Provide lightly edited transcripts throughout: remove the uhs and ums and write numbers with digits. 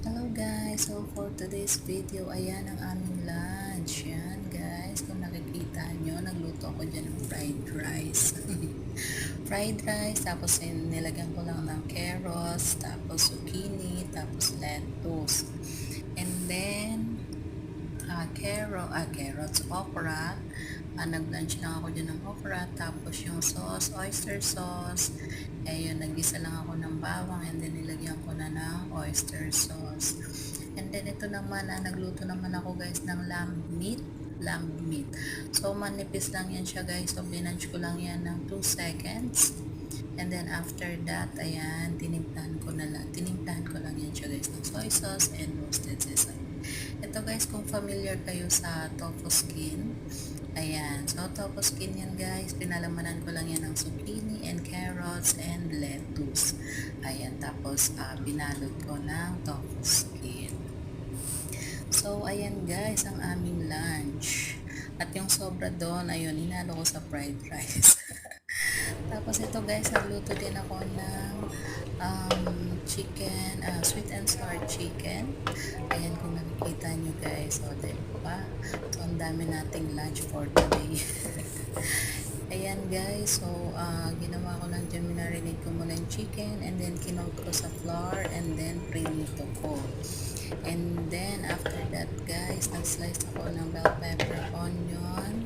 Hello guys, so for today's video, ayan ang aming lunch. Yan guys, kung nakikita nyo, nagluto ako dyan ng fried rice. Fried rice, tapos nilagyan ko lang ng carrots, tapos zucchini, tapos lettuce. And then, carrots, okra. Nag-lunch lang ako dyan ng okra, tapos yung sauce, oyster sauce. Yun, nag-isa lang ako ng bawang and then nilagyan ko na ng oyster sauce. And then ito naman, nagluto naman ako guys ng lamb meat. So manipis lang yan siya guys. So binanch ko lang yan ng 2 seconds. And then after that, ayan, tinimplahan ko lang yan siya guys ng soy sauce and roasted sesame. Ito guys, kung familiar kayo sa tofu skin, ayan, so tofu skin yan guys, pinalamanan ko lang yan ng zucchini and carrots and lettuce. Ayan, tapos binalot ko ng tofu skin. So ayan guys, ang aming lunch. At yung sobra doon, ayun, inalo ko sa fried rice. Tapos ito guys, nagluto din ako ng chicken, sweet and sour chicken. Ayan, kung nakikita nyo guys, o diba? So ang dami nating lunch for today. Ayan guys, so ginawa ko lang dyan, minarinig ko muna yung chicken and then kinoat ko sa flour and then prinito ko. And then after that guys, nag-slice ako ng bell pepper, onion,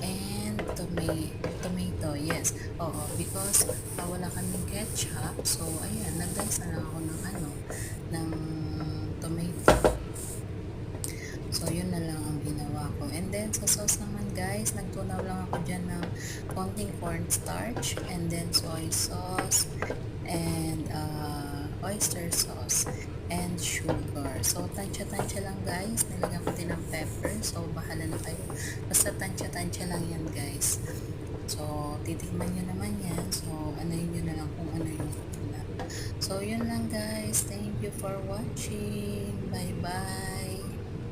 and tomato, yes. Oo, because wala kaming ketchup, so ayan, nag-dice na lang ako ng tomato. So yun na lang ang ginawa ko. And then sa sauce naman guys, nagtunaw lang ako dyan ng konting cornstarch and then soy sauce and oyster sauce and sugar. So tansya-tansya lang guys, nilagyan ko din ng pepper, so bahala na kayo, basta tansya-tansya lang yan guys. So titikman nyo naman yan, so anayin nyo na lang kung ano yung pula. So yun lang guys, thank you for watching, bye bye.